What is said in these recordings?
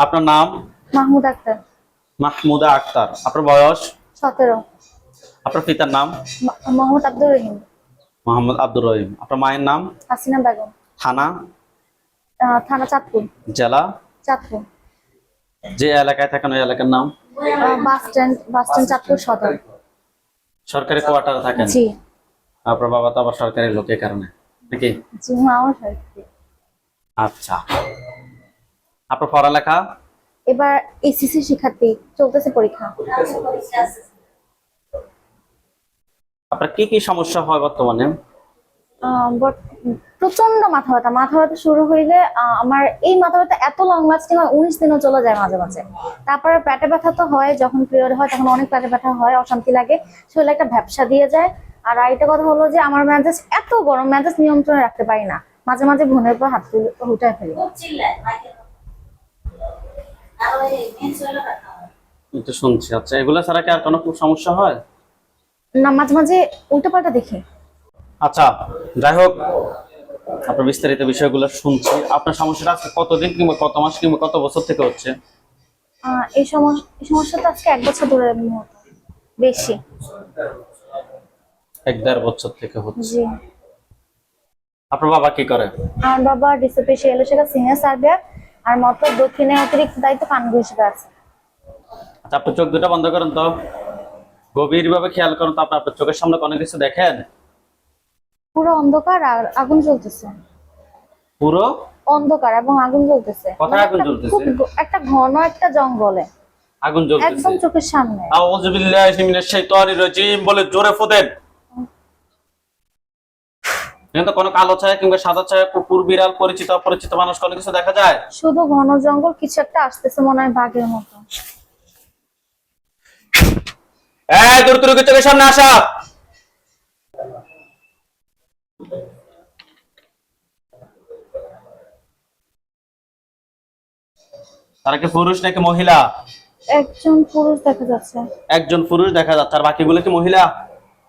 আপনার নাম? মাহমুদ আক্তার। মাহমুদা আক্তার। আপনার বয়স? 17। আপনার পিতার নাম? মোহাম্মদ আব্দুর রহিম। মোহাম্মদ আব্দুর রহিম। আপনার মায়ের নাম? হাসিনা বেগম। থানা? থানা চাঁদপুর। জেলা? চাঁদপুর। যে এলাকায় থাকেন ওই এলাকার নাম? বাস স্ট্যান্ড চাঁদপুর সদর। সরকারি কোয়ার্টারে থাকেন? জি। আপনার বাবা তো আবার সরকারি লোক, এই কারণে নাকি? জি, মাও সরকারি। আচ্ছা, আপনার পড়ালেখা? এবার এসএসসি শিক্ষার্থী, চলতেছে পরীক্ষা। আপনার কি কি সমস্যা হয় বর্তমানে? প্রচন্ড মাথা ব্যথা শুরু হইলে আমার এই মাথা ব্যথা এত লং লাস্টিং হয়, 19 দিনও চলে যায় মাঝে মাঝে। তারপরে পেটে ব্যথা তো হয়, যখন পিরিয়ড হয় তখন অনেক পেটে ব্যথা হয়, অশান্তি লাগে, শরীরে একটা ভ্যাপসা দিয়ে যায়। আর আরেকটা কথা হলো যে আমার মেজাজ এত গরম, মেজাজ নিয়ন্ত্রণে রাখতে পারি না, মাঝে মাঝে ঘুমের পর হাত উঠায় ফেলি। এটা শুনছি। আচ্ছা, এগুলা ছাড়া কি আর কোনো সমস্যা হয়? না, মাঝে মাঝে উল্টো পাল্টা দেখি। আচ্ছা, যাই হোক, আপনার বিস্তারিত বিষয়গুলো শুনছি। আপনার সমস্যাটা আজকে কতদিন কিংবা কত মাস কিংবা কত বছর থেকে হচ্ছে? এই সমস্যা তো আজকে 1 বছর ধরে বেশি। 1-1.5 বছর থেকে হচ্ছে। জি। আপনার বাবা কি করে? আমার বাবা ডিসিপি শিয়ালশিকা সিনিয়র সার্ভেয়ার, আর মত দক্ষিণে অতিরিক্ত দায়িত্ব কানগু হিসেবে আছে। আচ্ছা, আপনি চোখ দুটো বন্ধ করেন তো, গভীর ভাবে খেয়াল করেন তো। আপনার চোখের সামনে কোনো কিছু দেখেন? পুরো অন্ধকার আর আগুন জ্বলতেছে। পুরো অন্ধকার এবং আগুন জ্বলতেছে। কোথায় আগুন জ্বলতেছে? একটা ঘন একটা জঙ্গলে আগুন জ্বলতেছে একদম চোখের সামনে। আউযু বিল্লাহি মিনাশ শাইতানির রাজিম বলে জোরে ফুদেন। কিন্তু কোনো কালো ছায়া কিংবা সাদা ছায়া, কুকুর, বিড়াল, পরিচিত অপরিচিত মানুষ কোনো কিছু দেখা যায়? শুধু ঘন জঙ্গল, কিছু একটা আসতেছে মনে হয় বাঘের মতো। দ্রুত রোগীর চোখের সামনে আসা। তারা কি পুরুষ নাকি মহিলা? একজন পুরুষ দেখা যাচ্ছে। একজন পুরুষ দেখা যাচ্ছে, আর বাকিগুলো কি মহিলা?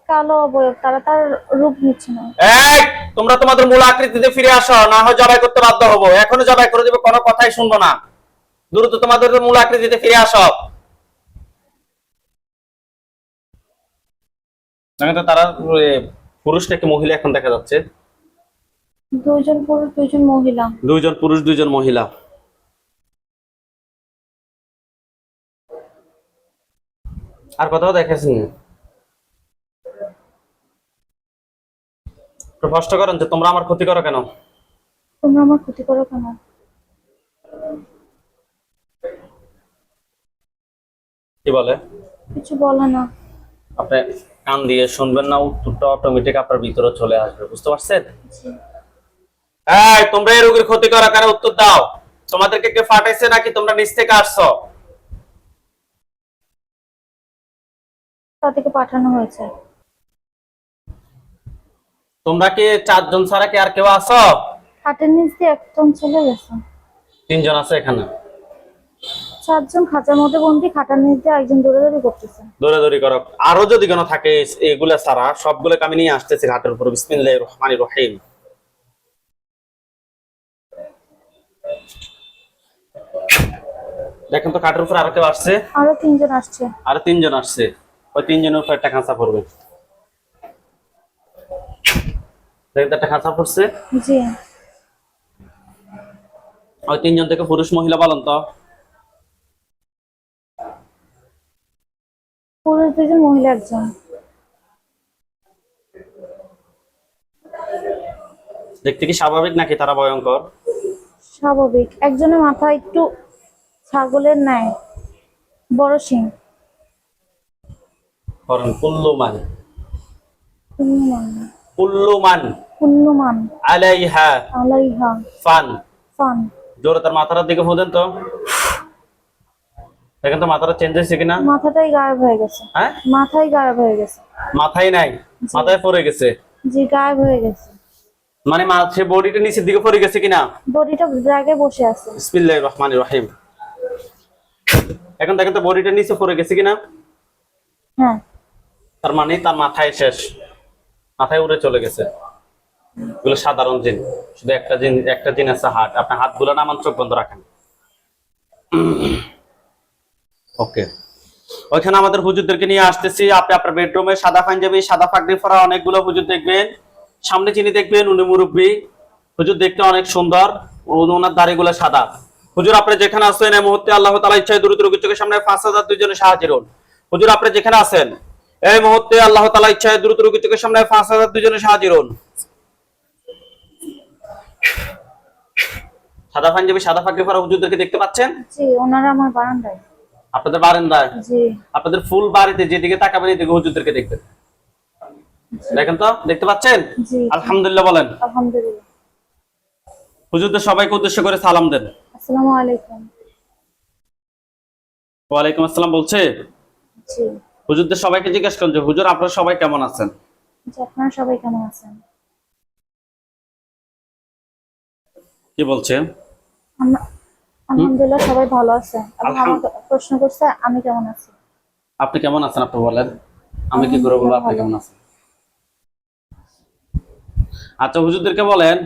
কালো অবয়ব, তারা তার রূপ নিচ্ছে না। এই, তোমরা তোমাদের মূল আকৃতিতে ফিরে আসো, না হয় জবাই করতে বাধ্য হবো। এখনো জবাই করে দিবে, কোনো কথাই শুনবো না। দ্রুত তোমাদের মূল আকৃতিতে ফিরে আসো। দেখেন তো তারা পুরুষ নাকি মহিলা এখন দেখা যাচ্ছে? দুইজন পুরুষ, দুইজন মহিলা। দুইজন পুরুষ, দুইজন মহিলা। আর কোথাও দেখেছেন? প্রশ্ন করেন যে তোমরা আমার ক্ষতি করো কেন? তোমরা আমার ক্ষতি করো কেন? কি বলে? কিছু বলে না। আপনি কান দিয়ে শুনবেন না, উত্তরটা অটোমেটিক আপনার ভিতরে চলে আসবে, বুঝতে পারছেন? জি। এই, তোমরা এই রোগীর ক্ষতি করা কেন? উত্তর দাও। তোমাদেরকে কে ফাটাইছে নাকি তোমরা নিচ থেকে আসছো? তাদেরকে পাঠানো হয়েছে। তোমরা কি 4 জন ছাড়া কি আর কেউ আছো? খাটের নিচ দিয়ে একজন চলে গেছে। 3 জন আছে এখানে। 4 জন খাঁচার মধ্যে বন্দি, খাটার নিচ দিয়ে একজন দৌড়াদৌড়ি করতেছে। দৌড়াদৌড়ি করো। আরো যদি কোনো থাকে এগুলা ছাড়া সবগুলোকে আমি নিয়ে আসতেছি ঘাটের উপর। বিসমিল্লাহির রহমানির রহিম। দেখেন তো কাঠের উপর আরো কেউ আসছে? আরো 3 জন আসছে। আরো 3 জন আসছে। ওই 3 জনের উপর একটা খাঁচা পড়বে। দেখেন তো একটা খাঁচা পড়ছে। জি। ওই 3 জন থেকে পুরুষ মহিলা বলেন তো? পুরুষ 2জন, মহিলা 1জন। দেখতে কি স্বাভাবিক নাকি তারা ভয়ঙ্কর? স্বাভাবিক। একজনের মাথা একটু ছাগলের ন্যায়, বড় শিং। করেন পুল্লুমান। পুণ্যমান। পুল্লুমান পুণ্যমান। আলাইহা আলাইহা ফান। ফান। জোরে তার মাথার দিকে ফুদেন তো। দেখেন তো মাথাটা চেঞ্জ হয়েছে কিনা? মাথাটাই গায়েব হয়ে গেছে। হ্যাঁ, মাথায় গায়েব হয়ে গেছে। মাথায় নাই, মাথায় পড়ে গেছে। জি, গায়েব হয়ে গেছে। মানে সে বডিটা নিচের দিকে পড়ে গেছে কিনা? বডিটা জায়গায় বসে আছে। বিসমিল্লাহির রহমানির রহিম। এখন দেখেন তো বডিটা নিচে পড়ে গেছে কিনা? হ্যাঁ। তার মানে তার মাথায় শেষ, মাথায় উড়ে চলে গেছে। এগুলো সাধারণ জিন। শুধু একটা জিন আছে হাত। আপনার হাতগুলো নামান, চোখ বন্ধ রাখেন। ওকে, ওইখানে আমাদের হুজুরদেরকে নিয়ে আসতেছি। আপনি আপনার বেডরুমে সাদা পাঞ্জাবি, সাদা পাগড়ি পরা অনেকগুলো হুজুর দেখবেন। সামনে যিনি দেখবেন উনি মুরব্বী হুজুর, দেখতে অনেক সুন্দর, ওনার দাড়িগুলো সাদা। হুজুর আপনি যেখানে আছেন এই মুহূর্তে আল্লাহ তাআলা ইচ্ছায় দ্রুত রোগীর চোখের সামনে 5000 দুইজনে সাহায্য করুন। হুজুর আপনি যেখানে আছেন এই মুহূর্তে আল্লাহ তাআলা ইচ্ছায় দ্রুত রোগীর চোখের সামনে 5000 দুইজনে সাহায্য করুন। সাদা পাঞ্জাবি, সাদা পাগড়ি পরা হুজুরদেরকে দেখতে পাচ্ছেন? জি, ওনারা আমার বারান্দায়। আপনাদের বারান্দায়, জি আপনাদের ফুল বাড়িতে যেদিকে তাকাবেন এদিকে হুজুরদেরকে দেখবেন। দেখেন তো, দেখতে পাচ্ছেন? জি আলহামদুলিল্লাহ বলেন। আলহামদুলিল্লাহ। হুজুরদের সবাইকে উদ্দেশ্য করে সালাম দেন। আসসালামু আলাইকুম। ওয়ালাইকুম আসসালাম বলছে। জি হুজুরদের সবাইকে জিজ্ঞেস করেন যে হুজুর আপনারা সবাই কেমন আছেন? জি, আপনারা সবাই কেমন আছেন? কি বলছে? আলহামদুলিল্লাহ সবাই ভালো আছে। এবং আলহাম- আমাকে প্রশ্ন করছে আমি কেমন আছি। আপনি কেমন আছেন আপনি বলেন, আমি কি করে বলবো আপনি কেমন আছেন? আচ্ছা হুজুরদেরকে বলেন,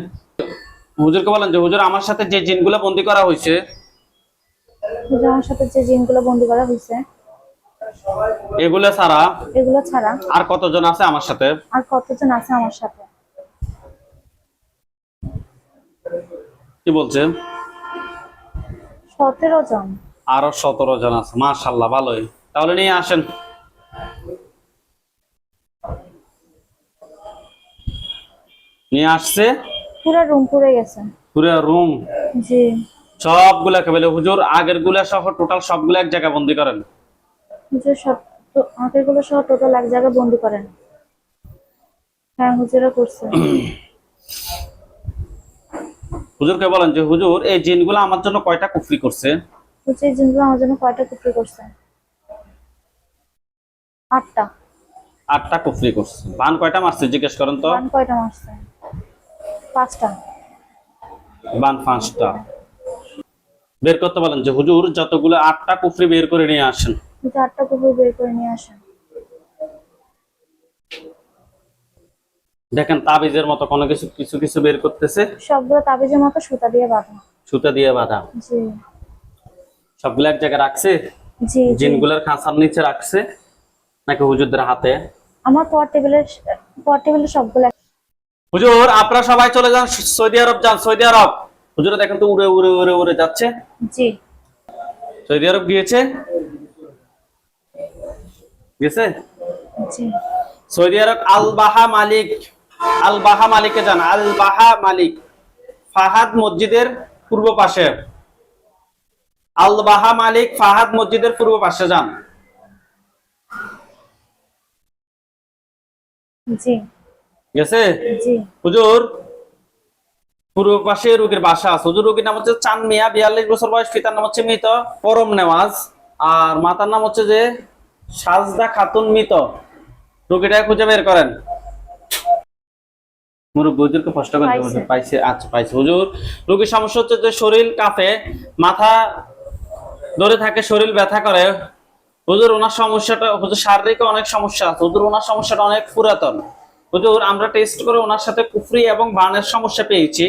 হুজুরকে বলেন যে হুজুর আমার সাথে যে জিনগুলো বন্দী করা হয়েছে হুজুর, আমার সাথে যে জিনগুলো বন্দি করা হয়েছে এগুলো ছাড়া এগুলো ছাড়া আর কতজন আছে আমার সাথে? আর কতজন আছে আমার সাথে? কি বলছে? 17 জন। আরো 17 জন আছে, মাশাআল্লাহ, ভালোই। তাহলে নিয়ে আসেন। নিয়ে আসছে, পুরো রুম পুড়ে গেছে। পুরো রুম জি সবগুলা কেবল হুজুর আগের গুলা সহ টোটাল সবগুলো এক জায়গায় বন্দি করেন। হুজুর, সব আঁকেরগুলো সহ টোটাল এক জায়গায় বন্দি করেন। হ্যাঁ হুজুরা করছে। হুজুরকে বলেন যে হুজুর এই জিনগুলো আমার জন্য কয়টা কুফরি করছে? হুজুর, এই জিনগুলো আমার জন্য কয়টা কুফরি করছে? 8টা। 8টা কুফরি করছে। বান কয়টা মারছে জিজ্ঞেস করেন তো। বান কয়টা মারছে? 5টা। বান 5টা। বের করতে বলেন যে হুজুর যতগুলো 8টা কুফরি বের করে নিয়ে আসেন। হুজুর, 8টা কুফরি বের করে নিয়ে আসেন। দেখেন তাবিজের মতো কোনো কিছু কিছু কিছু বের করতেছে, সবগুলো তাবিজের মতো সুতা দিয়ে বাঁধা। সুতা দিয়ে বাঁধা। জি সবগুলো এক জায়গায় রাখছে, জি জি। জিনগুলোর খাঁচার নিচে রাখছে নাকি হুজুরদের হাতে? আমার পর টেবিলের সবগুলো হুজুর আপনারা সবাই চলে যান সৌদি আরব, যান সৌদি আরব। হুজুর দেখেন তো উড়ে উড়ে উড়ে উড়ে যাচ্ছে। জি সৌদি আরব গিয়েছে, গেছে জি সৌদি আরব। আল বাহা মালিক, আল বাহা মালিকে যান। আল বাহা মালিক ফাহাদ মসজিদের পূর্ব পাশে। আল বাহা মালিক ফাহাদ মসজিদের পূর্ব পাশে যান। জি গেছে জি হুজুর? পূর্ব পাশে রোগীর বাসা আছে। হুজুর রোগীর নাম হচ্ছে চান মিয়া, 42 বছর বয়স। পিতার নাম হচ্ছে মৃত পরম নেওয়াজ, আর মাতার নাম হচ্ছে যে সাজদা খাতুন মৃত। রোগীটাকে খুঁজে বের করেন। মুরব্বী হুজুরকে কষ্ট করে পাইছে। হুজুর পাইছে। আচ্ছা পাইছে হুজুর। রোগীর সমস্যা হচ্ছে যে শরীর কাঁপে, মাথা ধরে থাকে, শরীর ব্যথা করে। হুজুর ওনার সমস্যাটা হুজুর শারীরিক অনেক সমস্যা আছে। হুজুর ওনার সমস্যাটা অনেক পুরাতন। হুজুর আমরা টেস্ট করে ওনার সাথে কুফরি এবং বানের সমস্যা পেয়েছি।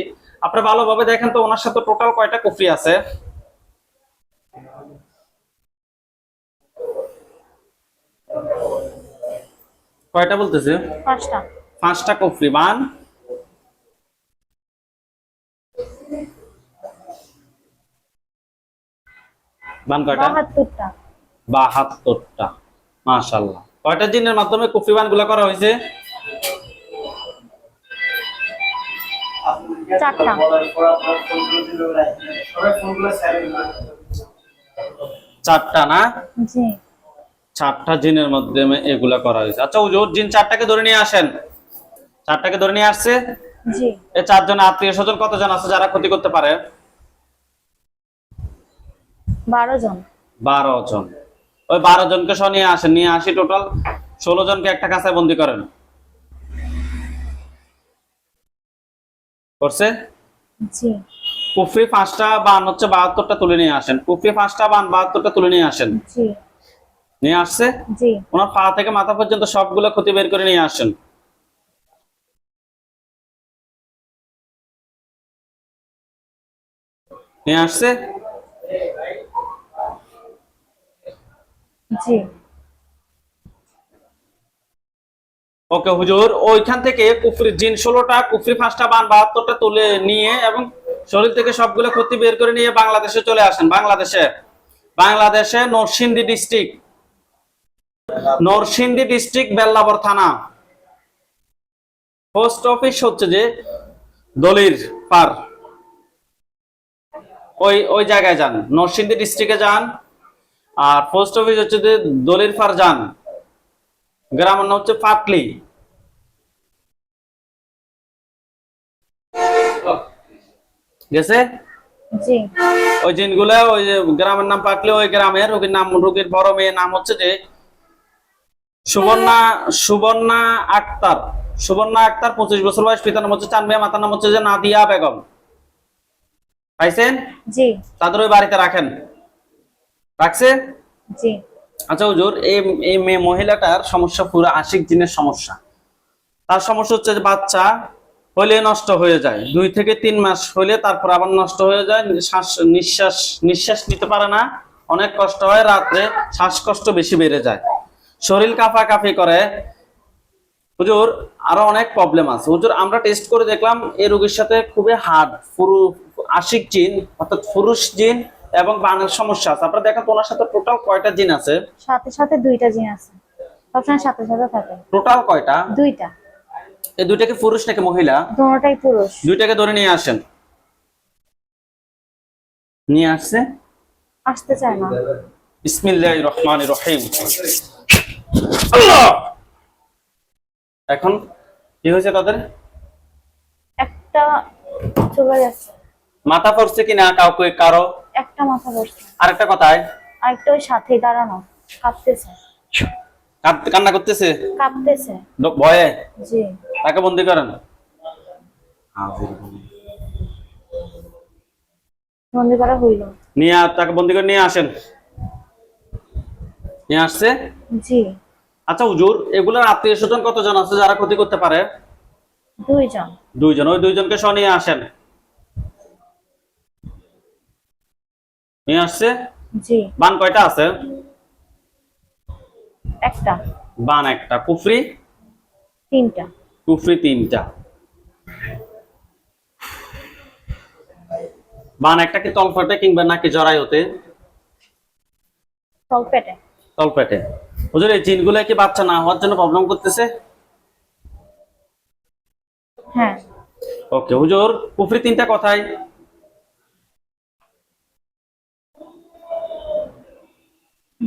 আপনি ভালোভাবে দেখেন তো ওনার সাথে টোটাল কয়টা কুফরি আছে? কয়টা বলতেছে? 5টা। 5টা কুফরি। বান? বান কয়টা? 72টা। 72টা। মাশাআল্লাহ। কয়টা জিনের মাধ্যমে কুফরি বান গুলা করা হয়েছে? 4টা। 4টা না? জি 4টা জিনের মাধ্যমে এগুলা করা হয়েছে। আচ্ছা হুজুর জিন 4টাকে ধরে নিয়ে আসেন। 4টাকে ধরে নিয়ে আসছে। জি। এই 4জন আত্মীয় স্বজন কতজন আছে যারা ক্ষতি করতে পারে? 12 জন। 12 জন। ওই 12 জনকে সহ নিয়ে আসেন, নিয়ে আসি টোটাল 16 জনকে একটা কাছায় বন্দি করেন। করছে? জি কুফরি 5টা বান হচ্ছে 72টা তুলে নিয়ে আসেন। কুফরি 5টা বান 72টা তুলে নিয়ে আসেন। জি নিয়ে আসছে। জি ওনার পা থেকে মাথা পর্যন্ত সবগুলো ক্ষতি বের করে নিয়ে আসেন। নিয়ে আসছে। জি। ওকে হুজুর, ওইখান থেকে কুফরি জিন 16টা, কুফরি 5টা, বান 72টা তুলে নিয়ে এবং শরীর থেকে সবগুলো ক্ষতি বের করে নিয়ে বাংলাদেশে চলে আসেন। বাংলাদেশে নরসিংদী ডিস্ট্রিক্ট বেল্লাবর থানা। পোস্ট অফিস হচ্ছে যে দলির পার, ওই ওই জায়গায় যান, নরসিংদী ডিস্ট্রিক্টে যান। আর পোস্ট অফিস হচ্ছে যে দলির পার যান, গ্রামের নাম হচ্ছে পাটলি। গেছে? জি। ওই জিনগুলা, ওই যে গ্রামের নাম পাটলি, ওই গ্রামের রোগীর নাম, রোগীর বড় মেয়ের নাম হচ্ছে যে সুবর্ণা আক্তার। 25 বছর বয়স, পিতার নাম হচ্ছে চানমিয়া, মাতার নাম হচ্ছে যে নাদিয়া বেগম। পাইছেন? জি। তাদের ওই বাড়িতে রাখছে। জি। আচ্ছা হুজুর, এই মেয়ে মহিলাটার সমস্যা পুরো আশিক জিনের সমস্যা। তার সমস্যা হচ্ছে যে বাচ্চা হলে নষ্ট হয়ে যায়, 2 থেকে 3 মাস হলে তারপর আবার নষ্ট হয়ে যায়, নিঃশ্বাস নিতে পারে না, অনেক কষ্ট হয়, রাত্রে শ্বাসকষ্ট বেশি বেড়ে যায়, শরীর কাঁপাকাঁপি করে। হুজুর আরো অনেক প্রবলেম আছে হুজুর, আমরা টেস্ট করে দেখলাম এই রোগীর সাথে খুবই হার্ড আশিক জিন, অর্থাৎ পুরুষ জিন এবং বানের সমস্যা আছে। আপনারা দেখেন ওনার সাথে টোটাল কয়টা জিন আছে? সাথে সাথে 2টা জিন আছে, সবসময় সাথে সাথে থাকে। টোটাল কয়টা? 2টা। এই 2টা কি পুরুষ নাকি মহিলা? দুটোটাই পুরুষ। 2টাকে ধরে নিয়ে আসেন। নিয়ে আসছে, আসতে চায় না। বিসমিল্লাহির রহমানির রহিম। আল্লাহ! এখন কি হয়েছে তাদের? একটা চলে গেছে। মাথা পড়ছে কিনা কারো? একটা মাথা বসছে। আরেকটা কথায়, আরেকটা ওই সাথে দাঁড়ানো, কাঁপতেছে। কান্না করতেছে কাঁপতেছে ভয়ে। জি। তাকে বন্দি করেন, বন্দি করা হইল। তাকে বন্দি করে নিয়ে আসেন। নিয়ে আসছে। জি। আচ্ছা হুজুর, এগুলোর আত্মীয় স্বজন কতজন আছে যারা ক্ষতি করতে পারে? 2 জন। 2 জন। ওই 2 জনকে সহ নিয়ে আসেন। নিয়ে আসছে। জি। বান কয়টা আছে? একটা। বান একটা, কুফরি 3টা। কুফরি 3টা। বান একটা কি তলপেটে কিংবা নাকি জরায়ুতে? তলপেটে। তলপেটে। হুজুর এই জিনগুলো কি বাচ্চা না হওয়ার জন্য প্রবলেম করতেছে? হ্যাঁ। ওকে হুজুর, কুফরি 3টা কোথায়?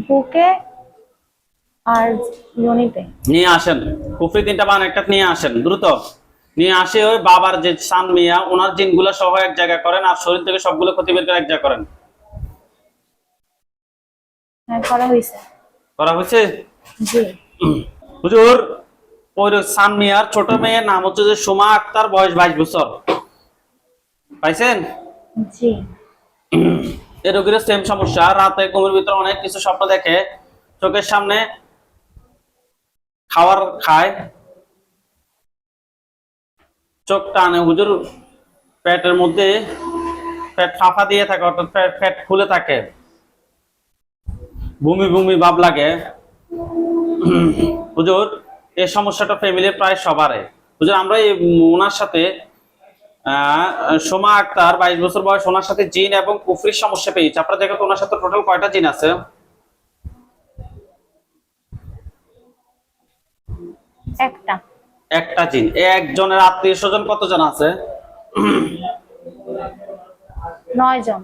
বুকে আর যোনিতে। নিয়ে আসেন কুফরি 3টা, বান একটা নিয়ে আসেন দ্রুত। নিয়ে আসে ওই বাবার যে সান মিয়া, ওনার জিনগুলো সহ এক জায়গা করেন, আর শরীর থেকে সবগুলো ক্ষতি বের করে এক জায়গা করেন। হ্যাঁ, করা হয়েছে। করা হয়েছে? জি। হুজুর ওই সান মিয়ার ছোট মেয়ের নাম হচ্ছে যে সুমা আক্তার, বয়স 22 বছর। পাইছেন? জি। এই রোগীর সেম সমস্যা, রাতে ঘুমের ভিতরে অনেক কিছু স্বপ্ন দেখে, চোখের সামনে খাবার খায়, চোখ টানে হুজুর, পেটের মধ্যে পেট ফাঁপা দিয়ে থাকে, অর্থাৎ পেট ফুলে থাকে, বমি বমি ভাব লাগে। হুজুর এই সমস্যাটা ফ্যামিলির প্রায় সবারই। হুজুর আমরা এই ওনার সাথে সোমা আক্তার 22 বছর বয়স, ওনার সাথে জিন এবং কুফরির সমস্যা পেয়েছে। আপনারা দেখেন ওনার সাথে টোটাল কয়টা জিন আছে? একটা জিন। একজনের আত্মীয় স্বজন কতজন আছে? 9 জন।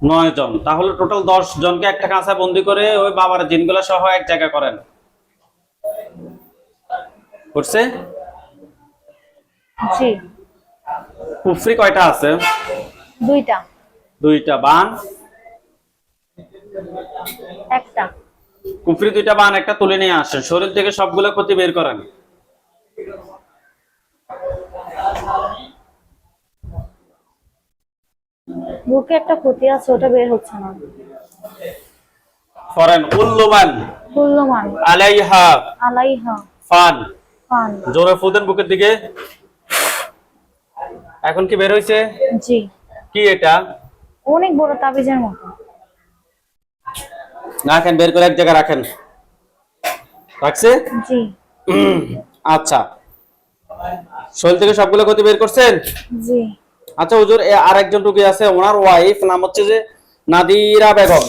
9 জন। তাহলে টোটাল 10 জনকে একটা কাঁচায় বন্দি করে ওই বাবার জিনগুলা সহ এক জায়গা করেন। করছে? জি। কুফরি কয়টা আছে? 2টা। 2টা। বান? একটা। কুফরি 2টা, বান একটা তুলে নিয়ে আসেন, শরীর থেকে সবগুলো ক্ষতি বের করেন। বুকে একটা ক্ষতি আছে, ওটা বের হচ্ছে না। করেন। উল্লুমান কুল্লমান আলাইহা আলাইহা ফান। ফান। জোরে ফুদেন বুকের দিকে। এখন কি বের হইছে? জি। কি এটা? অনেক বড় তাবিজের মতো। রাখেন, বের করে এক জায়গায় রাখেন। রাখছে? জি আচ্ছা, শরীর থেকে সবগুলো ক্ষতি বের করছেন? জি। আচ্ছা হুজুর, আরেকজন রোগী আছে, ওনার ওয়াইফ নাম হচ্ছে যে নাদিরা বেগম,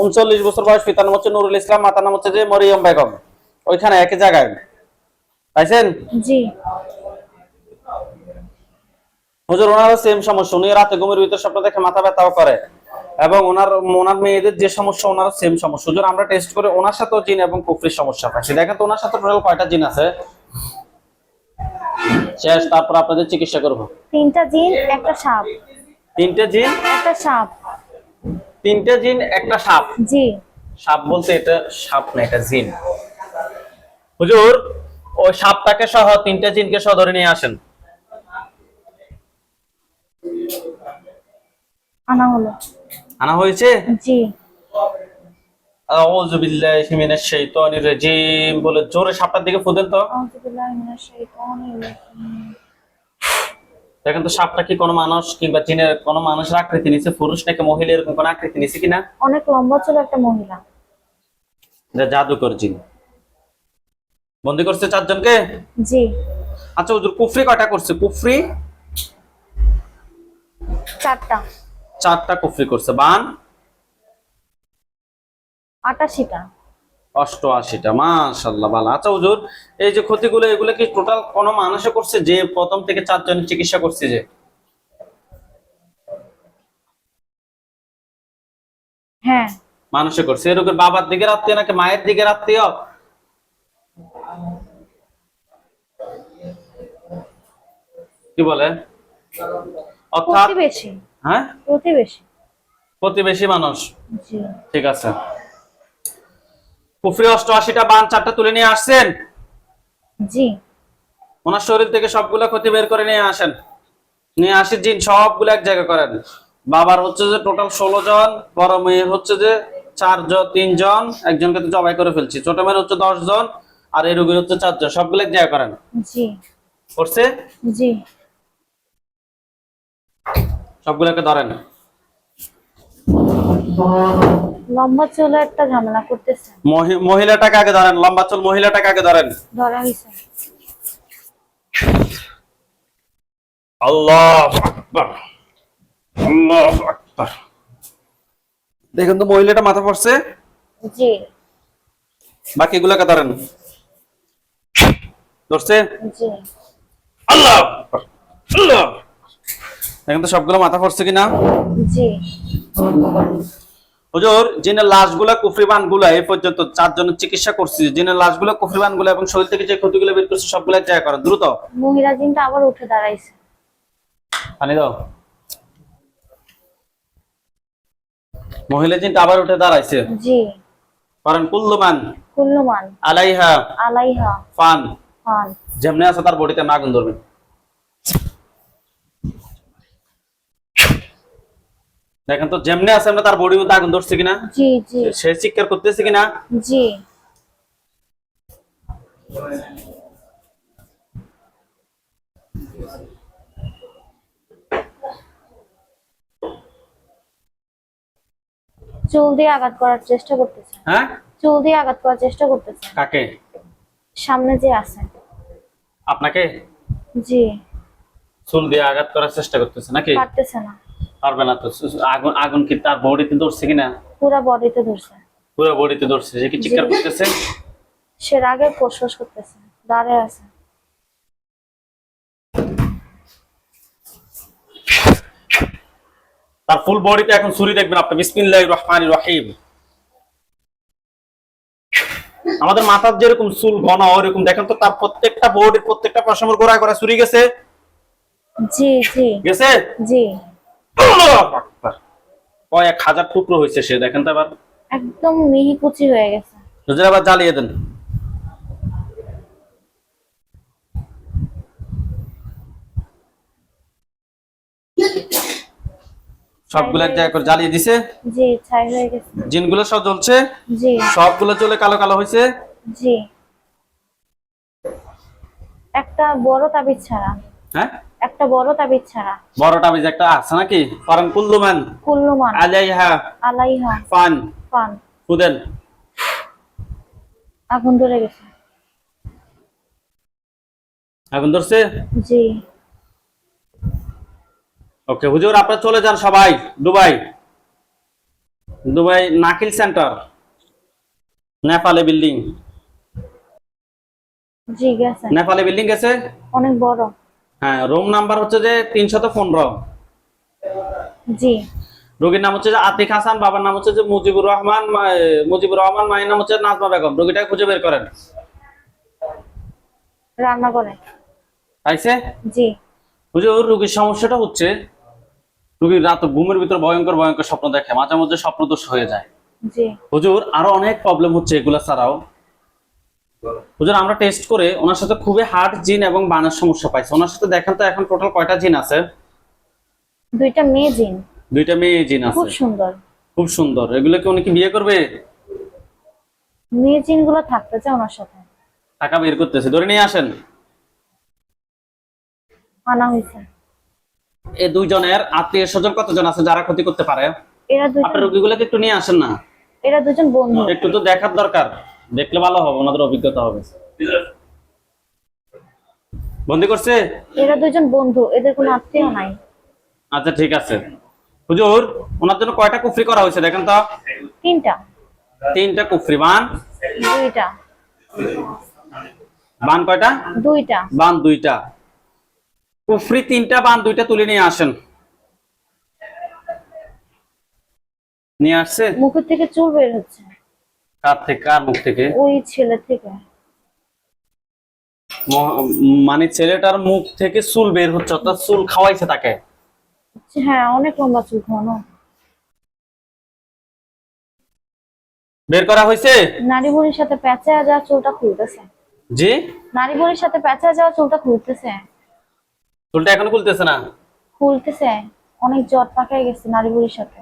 39 বছর বয়স, পিতার নাম হচ্ছে নুরুল ইসলাম, মাতার নাম হচ্ছে যে মরিয়ম বেগম। ওইখানে একই জায়গায় পাইছেন? জি হুজুর ওনারও সেম সমস্যা, উনি রাতে ঘুমের ভিতর স্বপ্ন দেখে মাথা ব্যথাও করে, এবং ওনার ওনার মেয়েদের যে সমস্যা ওনারও সেম সমস্যা। হুজুর আমরা টেস্ট করে ওনার সাথেও জিন এবং কুফরির সমস্যা পাইছি। দেখেন তো ওনার সাথে টোটাল কয়টা জিন আছে শেষ, তারপর আপনাদের চিকিৎসা করব। 3টা জিন একটা সাপ। 3টে জিন একটা সাপ। 3টে জিন একটা সাপ। জি সাপ বলতে এটা সাপ না, এটা জিন। হুজুর ওই সাপটাকে সহ 3টে জিনকে সহ ধরে নিয়ে আসেন। আনা হলো। আনা হয়েছে? জি আউযু বিল্লাহি মিনাশ শাইতানির রাজিম বলে জোরে সাপটার দিকে ফুদেন তো। আউযুবিল্লাহি মিনাশ শাইতানির রাজিম। দেখেন তো সাপটা কি কোনো মানুষ কিংবা জিনের কোনো মানুষের আকৃতি নিছে, পুরুষ নাকি মহিলা, এরকম কোনো আকৃতি নিছে কিনা? অনেক লম্বা ছিল একটা মহিলা। এটা জাদুকর জিন। বন্দি করছে 4 জনকে? জি আচ্ছা হুজুর কুফরি কয়টা করছে? কুফরি 4টা। 4টা কুফরি করছে। বান 88টা। 88টা। মাশাআল্লাহ ভালো। আচ্ছা হুজুর এই যে ক্ষতিগুলো এগুলো কি টোটাল কোন মানুষে করছে যে প্রথম থেকে 4 জনের চিকিৎসা করছে যে? হ্যাঁ মানুষে করছে। এর রোগের বাবার দিকে আত্মীয় নাকি মায়ের দিকে আত্মীয়? কি বলে? অর্থাৎ প্রতিবেশী। হ্যাঁ প্রতিবেশী। প্রতিবেশী মানুষ। জি ঠিক আছে। কুফরি 88টা, বান 4টা তুলে নিয়ে আসছেন। জি ওনার শরীর থেকে সবগুলো ক্ষতি বের করে নিয়ে আসেন। নিয়ে আসি জিন সবগুলো এক জায়গা করেন। বাবার হচ্ছে যে টোটাল 16 জন, বড় মেয়ের হচ্ছে যে 4 জন, 3 জন, একজনকে তো জবাই করে ফেলছি, ছোট মেয়ের হচ্ছে 10 জন, আর এই রোগীর হচ্ছে 4 জন, সবগুলো এক জায়গা করেন। জি করছে? জি। সবগুলোকে ধরেন। লম্বা চুলে একটা ঝামেলা করতেছে। মহিলাটাকে আগে ধরেন, লম্বা চুল মহিলাটাকে আগে ধরেন। ধরা হয়েছে। আল্লাহু আকবার, আল্লাহু আকবার। দেখেন তো মহিলাটা মাথা পড়ছে? জি বাকিগুলোকে ধরেন। ধরছে? জি আল্লাহু আকবার, আল্লাহ। দেখেন তো সবগুলো মাথা পড়ছে কিনা? জি। হুজুর জিনের লাশগুলা কুফরিবান গুলা এই পর্যন্ত 4 জনের চিকিৎসা করছি, জিনের লাশগুলা কুফরিবান গুলা এবং শরীর থেকে যে ক্ষতিগুলো বের করছে সবগুলো এক জায়গা করেন দ্রুত। মহিলা জিনটা আবার উঠে দাঁড়াইছে। পানি দাও। মহিলা জিনটা আবার উঠে দাঁড়াইছে। জি। করেন কুল্লুমান কুল্লুমান আলাইহা আলাইহা ফান। ফান। যেমনি আছে তার বডিতে আগুন ধরবেন। দেখেন তো যেমনি আছে আমরা তার বডির মধ্যে আগুন ধরছে কিনা? জি জি সে চিৎকার করতেছে কিনা? জি। চুল দিয়ে আঘাত করার চেষ্টা করতেছে। হ্যাঁ চুল দিয়ে আঘাত করার চেষ্টা করতেছে। কাকে? সামনে যে আছে। আপনাকে? জি। চুল দিয়ে আঘাত করার চেষ্টা করতেছে নাকি? পারতেছে না। পারবে না তো। আগুন আগুন কি তার বডিতে ধরছে কিনা? পুরো বডিতে ধরছে। পুরো বডিতে ধরছে। সে কি চিৎকার করতেছে? সে রাগে ফোঁস করতেছে। দাঁড়ায় আছে। তার ফুল বডিতে এখন ছুরি দেখবেন আপনি। বিসমিল্লাহির রহমানির রহিম। আমাদের মাথার যেরকম চুল ঘন ওরকম দেখেন তো তার প্রত্যেকটা বডির প্রত্যেকটা পশমের গোড়ায় গোড়ায় ছুরি গেছে। জি জি গেছে? জি। আল্লাহু আকবার। কয়েক হাজার টুকরো হয়েছে সে, দেখেন তো এবার। একদম মিহি কুচি হয়ে গেছে। হুজুর আবার জ্বালিয়ে দেন। সবগুলো এক জায়গায় করে জ্বালিয়ে দিছে। জি ছাই হয়ে গেছে। জিনগুলো সব জ্বলছে। জি সবগুলো চলে কালো কালো হয়েছে। জি। একটা বড় তাবিজ ছাড়া। হ্যাঁ একটা বড় তাবিজ ছাড়া। বড় তাবিজ একটা আছে নাকি? করেন কুল্লুমান কুল্লুমান আলাইহা আলাইহা ফান। ফান। ফুদেন। আগুন ধরে গেছে। আগুন ধরছে? জি। ওকে হুজুর, আপনারা চলে যান সবাই দুবাই। দুবাই নাকিল সেন্টার, নেপালে বিল্ডিং। জি গেছে। নেপালে বিল্ডিং গেছে? অনেক বড়। হ্যাঁ, রুম নাম্বার হচ্ছে যে 315। জি। রোগীর নাম হচ্ছে যে আতিক হাসান, বাবার নাম হচ্ছে যে মুজিবুর রহমান, মায়ের নাম হচ্ছে নাজমা বেগম। রোগীটাকে খুঁজে বের করেন। রান্না করে। আইছে? জি। হুজুর, রোগীর সমস্যাটা হচ্ছে রোগীর রাত ঘুমের ভিতর ভয়ঙ্কর ভয়ঙ্কর স্বপ্ন দেখে, মাঝে মধ্যে স্বপ্নদোষ হয়ে যায়। জি। হুজুর, আরো অনেক প্রবলেম হচ্ছে এগুলা ছাড়াও। হুজুর, আমরা টেস্ট করে ওনার সাথে খুবই হার্ট জিন এবং বানের সমস্যা পাইছি। ওনার সাথে দেখেন তো এখন টোটাল কয়টা জিন আছে? দুইটা মেয়ে জিন। দুইটা মেয়ে জিন আছে। খুব সুন্দর। খুব সুন্দর। এগুলোকে উনি কি বিয়ে করবে? মেয়ে জিন গুলো থাকতে চায় ওনার সাথে। টাকা বের করতেছে, ধরে নিয়ে আসেন। আনা হয়েছে। এই দুইজনের আত্মীয় স্বজন কতজন আছে যারা ক্ষতি করতে পারে? এরা দুজন, আপনার রোগীগুলোকে একটু নিয়ে আসেন না। এরা দুজন বন্ধু। একটু তো দেখার দরকার, দেখলে ভালো হবে, ওনাদের অভিজ্ঞতা হবে। বন্দি করছে? এরা দুজন বন্ধু, এদের কোনো আত্মীয় নাই। আচ্ছা ঠিক আছে। হুজুর, ওনার জন্য কয়টা কুফরি করা হয়েছে দেখেন তো? তিনটা। তিনটা কুফরি। বান? দুইটা। বান কয়টা? দুইটা। বান দুইটা। কুফরি তিনটা, বান দুইটা তুলে নিয়ে আসেন। নিয়ে আসছে? মুখের থেকে চুল বের হচ্ছে। কার থেকে? কার মুখ থেকে? ওই ছেলে থেকে। মানে ছেলেটার মুখ থেকে চুল বের হচ্ছে, অর্থাৎ চুল খাওয়াইছে তাকে। হ্যাঁ, অনেক লম্বা চুল ঘন। বের করা হয়েছে? নারী বুড়ির সাথে প্যাঁচা যাওয়া চুলটা খুলতেছে। জি? নারী বুড়ির সাথে প্যাঁচা যাওয়া চুলটা খুলতেছে। চুলটা এখনো খুলতেছে না? খুলতেছে। অনেক জট পাকায় গেছে নারী বুড়ির সাথে।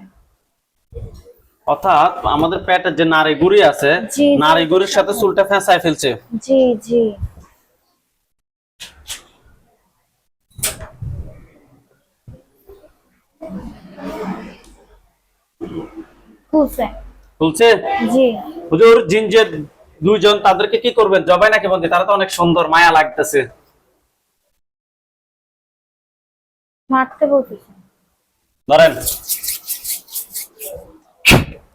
অর্থাৎ আমাদের পেটের যে নাড়ি গুড়ি আছে, জি, নাড়ি গুড়ির সাথে চুলটা ফেঁসায় ফেলছে। জি জি। খুলছে। খুলছে? জি। হুজুর, জিন যে দুইজন, তাদেরকে কি করবেন, জবাই নাকি বন্দি? তারা তো অনেক সুন্দর, মায়া লাগতেছে। মারতে বলতেছে। ধরেন।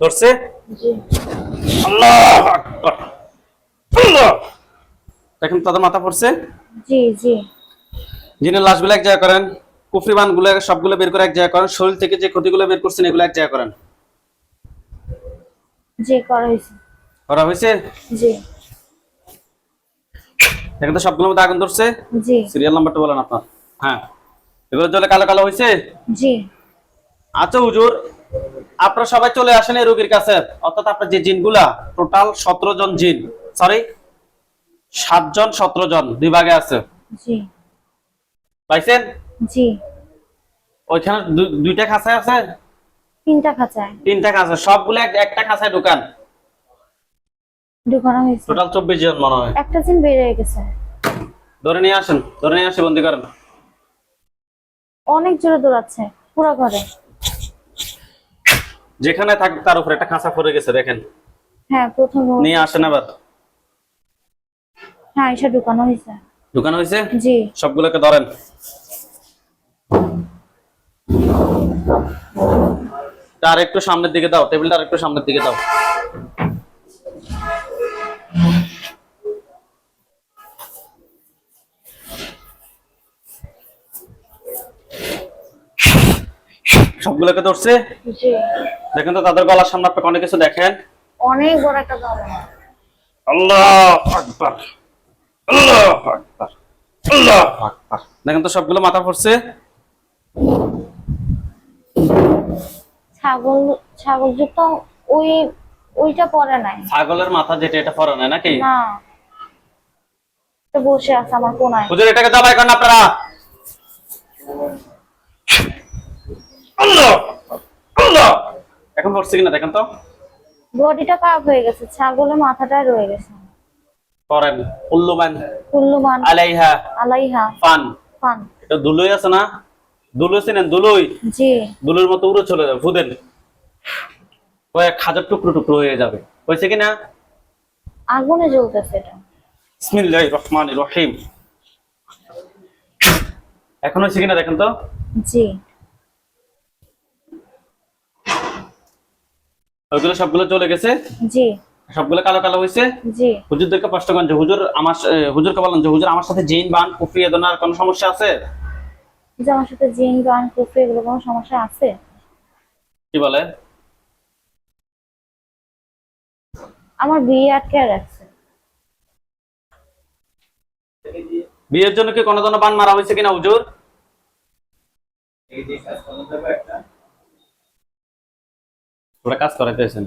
ধরছে? জি। আল্লাহু আকবার। আল্লাহ। দেখেন তাদের মাথা পড়ছে। জি জি। জিনের লাশগুলো এক জায়গা করেন, কুফরিবান গুলো সবগুলো বের করে এক জায়গা করেন, শরীর থেকে যে ক্ষতিগুলো বের করছেন এগুলো এক জায়গা করেন। জি করা হয়েছে। করা হয়েছে? জি। দেখেন তো সবগুলোর মধ্যে আগুন ধরছে? জি। সিরিয়াল নাম্বারটা বলেন আপনার। হ্যাঁ, এগুলো জলে কালো কালো হয়েছে? জি। আচ্ছা হুজুর, আপনারা সবাই চলে আসেন এই রোগীর কাছে। অর্থাৎ আপনার যে জিনগুলা টোটাল 17 জন জিন, সরি 7 জন 17 জন দুই ভাগে আছে। জি। পাইছেন? জি। ওইখানে দুইটা খাঁচায় আছে? তিনটা খাঁচায়। তিনটা খাঁচায়, সবগুলো একটা খাঁচায় ঢুকান। ঢুকানো হয়েছে। টোটাল 24 জন মনে হয়। একটা জিন বের হয়ে গেছে। ধরে নিয়ে আসেন, ধরে নিয়ে আসে বন্দি করেন। অনেক জোরে দৌড়াচ্ছে পুরো ঘরে। যেখানে থাকে তার উপরে একটা খাঁচা পড়ে গেছে, দেখেন। হ্যাঁ, প্রথম নিয়ে আসেন আবার। হ্যাঁ, এসে ঢুকানো হয়েছে। ঢুকানো হয়েছে? জি। সবগুলোকে ধরেন। আর একটু সামনের দিকে দাও, টেবিলটা আর একটু সামনের দিকে দাও। সবগুলোকে ধরছে? জি। দেখেন তো তাদের গলার সামনে আপনি অনেক কিছু দেখেন। অনেক বড় একটা দল। আল্লাহু আকবার, আল্লাহু আকবার, আল্লাহু আকবার। দেখেন তো সবগুলো মাথা পড়ছে। ছাগল, ছাগল যুক্ত ওই ওইটা পরে নাই। ছাগলের মাথা যেটা, এটা পরে নাই নাকি? না, তো বসে আছে আমার কোনায়। হুজুর, এটাকে জবাই করেন আপনারা। আল্লাহ, আল্লাহ। এখন পড়ছে কিনা দেখেন তো। বডিটা কাপ হয়ে গেছে, ছাগলের মাথাটা রয়ে গেছে। করেন। উল্লুমান কুল্লুমান আলাইহা আলাইহা ফান। ফান। এটা দুলুই আছে না? দুলুই চিনেন? দুলুই, জি। দুলুর মতো উড়ে চলে যাবে। ফুদেন। কয়েক হাজার টুকরো টুকরো হয়ে যাবে, হয়েছে কিনা? আগুনে জ্বলতেছে এটা। বিসমিল্লাহির রহমানির রহিম। এখন হয়েছে কিনা দেখেন তো। জি ওইগুলো সবগুলো চলে গেছে, জি সবগুলো কালো কালো হয়েছে। জি। হুজুরদেরকে প্রশ্ন করেন যে হুজুর হুজুরকে বলেন যে হুজুর আমার সাথে জিন বান কুফরি এ ধরনের কোনো সমস্যা আছে? যে আমার সাথে জিন গান কুফরি এগুলো কোনো সমস্যা আছে? কি বলে? আমার বিয়ে আটকে রাখছে। বিয়ের জন্য কি কোনো ধরনের বান মারা হয়েছে কিনা হুজুর? ওরা কাজ করাইতেছেন।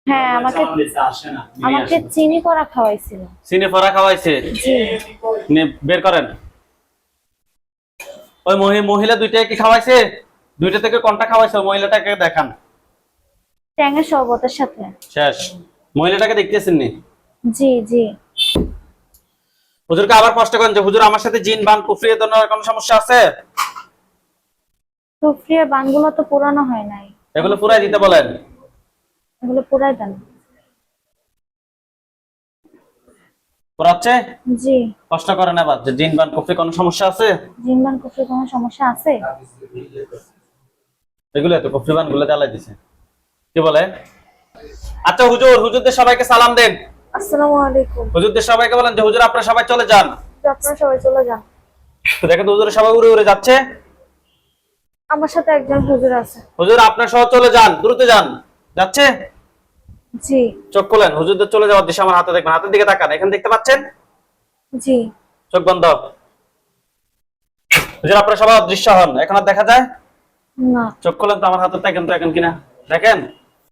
হ্যাঁ, আমাকে চিনি করা খাওয়াইছিল। চিনি ফরা খাওয়াইছে? জি। বের করেন। ওই মহিলা দুইটা কি খাওয়াইছে? দুইটা থেকে কোনটা খাওয়াইছে ওই মহিলাটাকে দেখান। ট্যাঙের শরবতের সাথে। শেষ। মহিলাটাকে দেখতেছেন নি? জি জি। হুজুরকে আবার প্রশ্ন করেন যে হুজুর আমার সাথে জিন বান কুফরি এ ধরনের কোনো সমস্যা আছে? কুফরির বানগুলো তো পুরানো হয় নাই। এগুলো পুরাই দিতে বলেন। এগুলো পুরাই দেন। পুরাচ্ছে? জি। প্রশ্ন করেন আবার যে জিন বান কুফরি কোনো সমস্যা আছে? জিন বান কুফরির কোনো সমস্যা আছে? এগুলো তো কুফরি বান গুলো জ্বালাই দিছে। কি বলে? আচ্ছা হুজুর, হুজুরদের সবাইকে সালাম দেন। আসসালামু আলাইকুম। হুজুরদের সবাইকে বলেন যে হুজুর আপনারা সবাই চলে যান। আপনারা সবাই চলে যান। দেখেন তো হুজুর সবাই উড়ে উড়ে যাচ্ছে। আমার সাথে একজন হুজুর আছে। হুজুর আপনারা সবাই চলে যান, দ্রুত যান। যাচ্ছে? জি চোখ খোলেন, হুজুরদের চলে যাওয়ার দিশা আমার হাতে দেখবেন, হাতের দিকে তাকান, এখানে দেখতে পাচ্ছেন? জি। চোখ বন্ধ। হুজুর আপনারা সবাই অদৃশ্য হন, এখন আর দেখা যায় না। চোখ খোলেন তো আমার হাতে দেখেন তো এখন কিনা দেখেন।